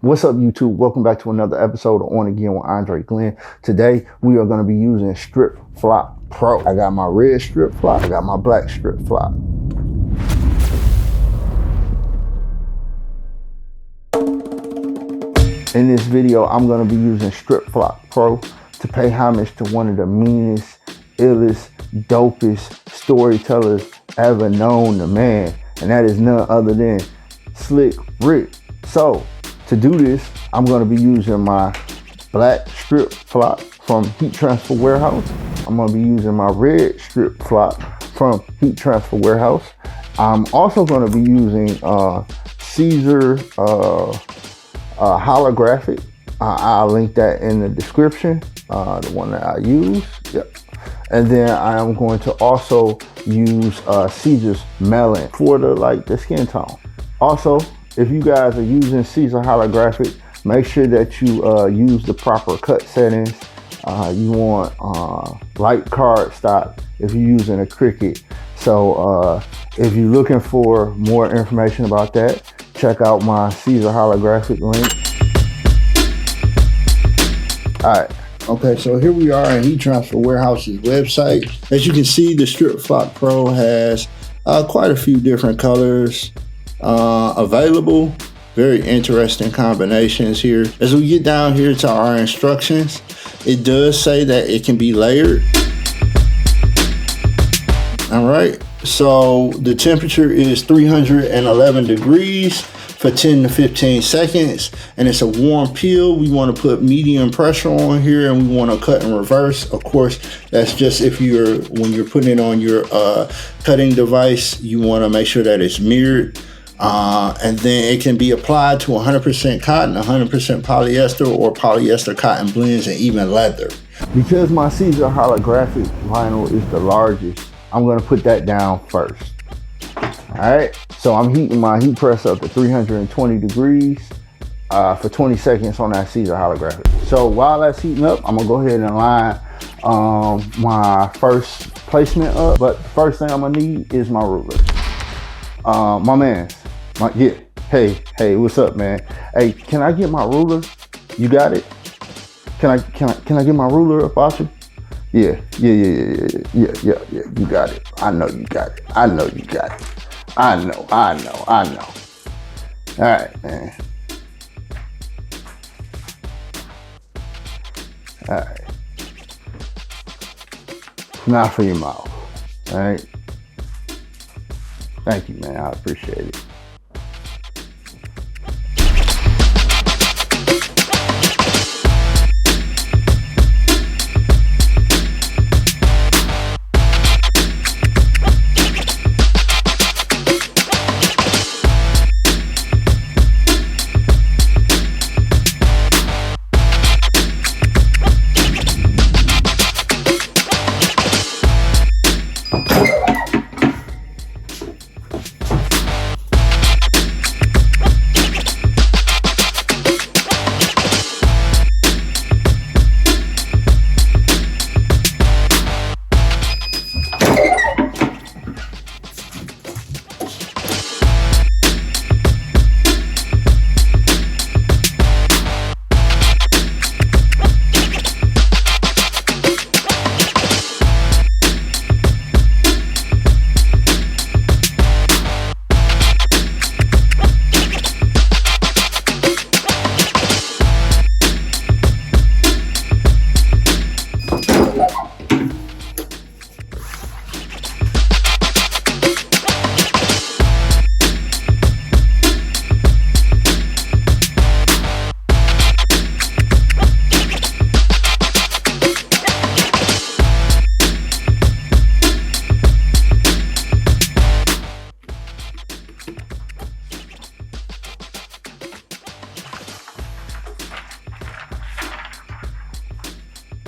What's up, YouTube? Welcome back to another episode of On Again with Andre Glenn. Today, we are going to be using Strip Flop Pro. I got my red strip flop. I got my black strip flop. In this video, I'm going to be using Strip Flop Pro to pay homage to one of the meanest, illest, dopest storytellers ever known to man. And that is none other than Slick Rick. So, to do this, I'm going to be using my black strip flop from Heat Transfer Warehouse. I'm going to be using my red strip flop from Heat Transfer Warehouse. I'm also going to be using Siser Holographic. I'll link that in the description, the one that I use. Yep. And then I am going to also use Siser's Melanin for the skin tone. Also, if you guys are using Siser Holographic, make sure that you use the proper cut settings. You want light cardstock if you're using a Cricut. So if you're looking for more information about that, check out my Siser Holographic link. All right. Okay, so here we are on Heat Transfer Warehouse's website. As you can see, the Strip Flop Pro has quite a few different colors available. Very interesting combinations here. As we get down here to our instructions, it does say that it can be layered. All right, so the temperature is 311 degrees for 10 to 15 seconds, and it's a warm peel. We want to put medium pressure on here, and we want to cut in reverse. Of course, that's just if when you're putting it on your cutting device, you want to make sure that it's mirrored. And then it can be applied to 100% cotton, 100% polyester, or polyester cotton blends, and even leather. Because my Siser Holographic vinyl is the largest, I'm going to put that down first. Alright, so I'm heating my heat press up to 320 degrees for 20 seconds on that Siser Holographic. So while that's heating up, I'm going to go ahead and line my first placement up. But the first thing I'm going to need is my ruler. My man. Hey, what's up, man? Hey, can I get my ruler? You got it? Can I get my ruler up, Oscar? Yeah. You got it. I know you got it. I know you got it. I know. All right, man. All right. Not for your mouth. All right. Thank you, man. I appreciate it.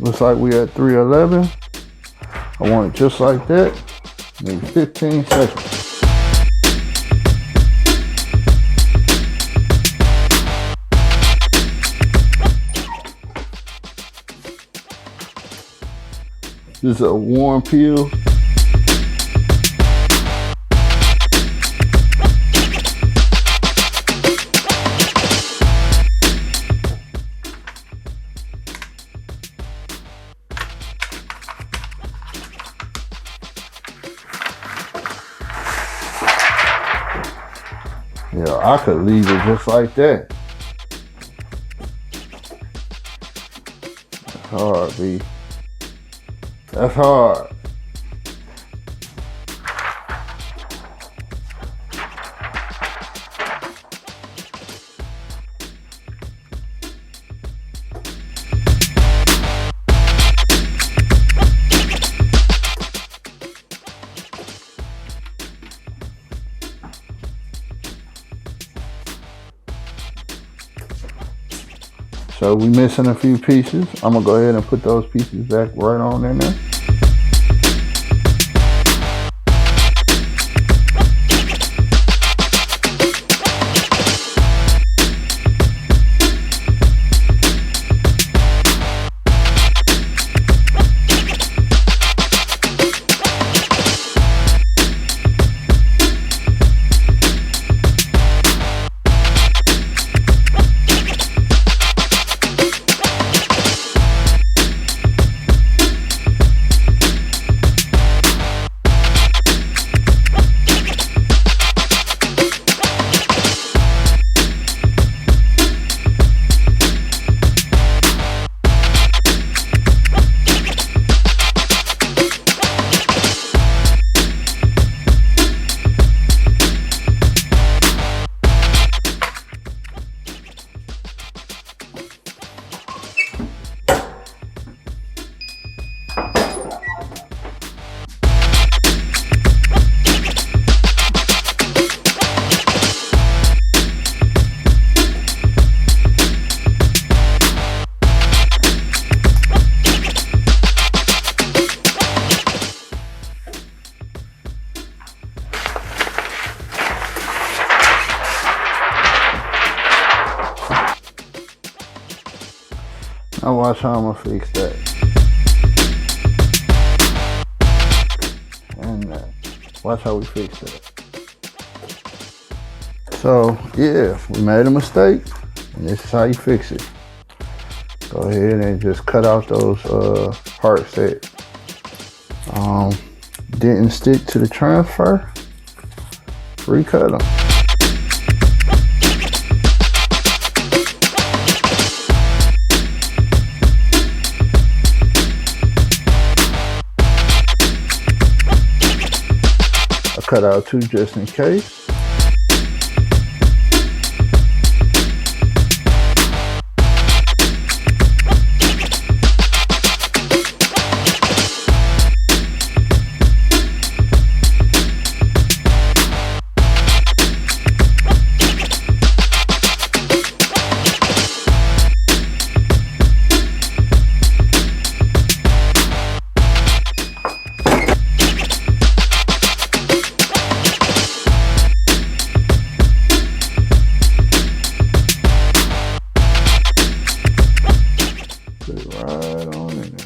Looks like we at 311. I want it just like that. Maybe 15 seconds. This is a warm peel. Yeah, I could leave it just like that. That's hard, B. That's hard. So we missing a few pieces. I'm gonna go ahead and put those pieces back right on in there. Now watch how I'm gonna fix that. And watch how we fix that. So yeah, we made a mistake, and this is how you fix it. Go ahead and just cut out those parts that didn't stick to the transfer. Recut them. Cut out two just in case. Right on in there.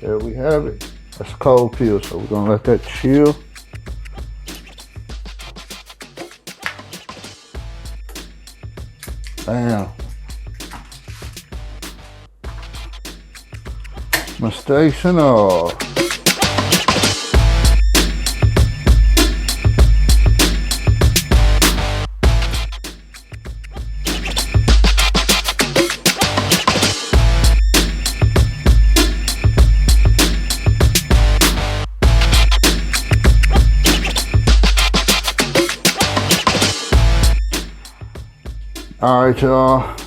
There we have it. That's a cold peel, so we're gonna let that chill. Bam. Mistakes and all. All right, y'all.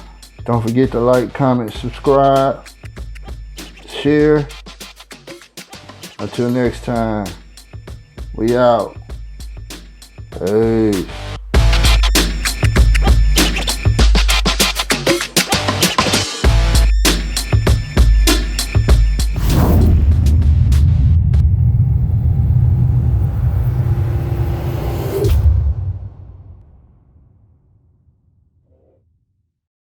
Don't forget to like, comment, subscribe, share. Until next time, we out. Peace.